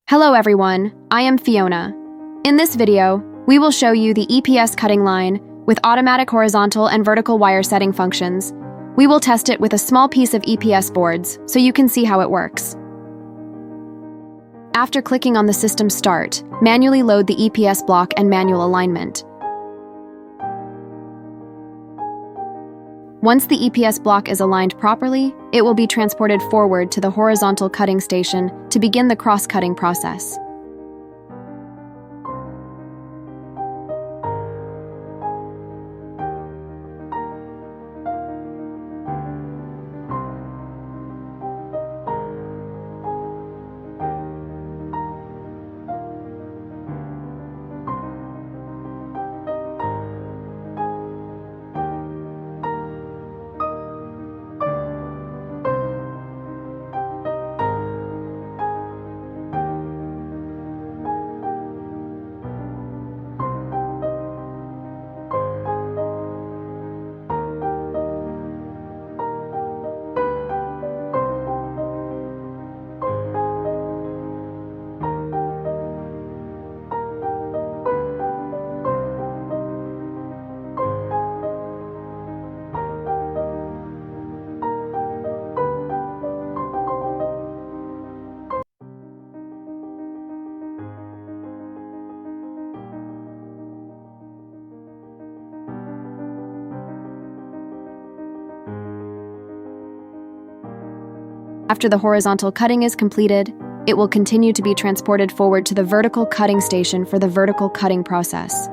Hello everyone, I am Fiona. In this video, we will show you the EPS cutting line with automatic horizontal and vertical wire setting functions. We will test it with a small piece of EPS boards so you can see how it works. After clicking on the System Start, manually load the EPS block and manual alignment. Once the EPS block is aligned properly, it will be transported forward to the horizontal cutting station to begin the cross-cutting process. After the horizontal cutting is completed, it will continue to be transported forward to the vertical cutting station for the vertical cutting process.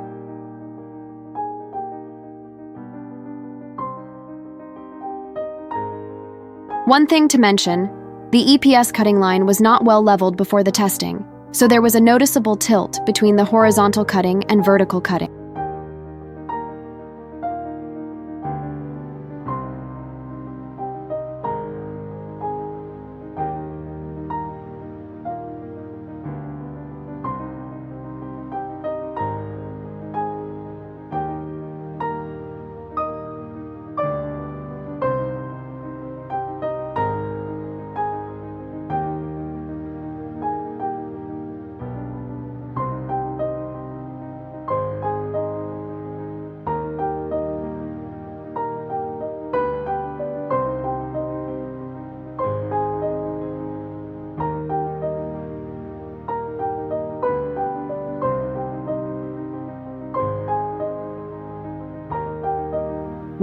One thing to mention, the EPS cutting line was not well leveled before the testing, so there was a noticeable tilt between the horizontal cutting and vertical cutting.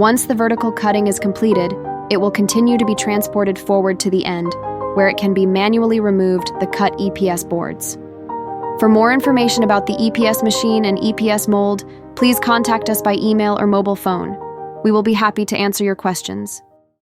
Once the vertical cutting is completed, it will continue to be transported forward to the end, where it can be manually removed the cut EPS boards. For more information about the EPS machine and EPS mold, please contact us by email or mobile phone. We will be happy to answer your questions.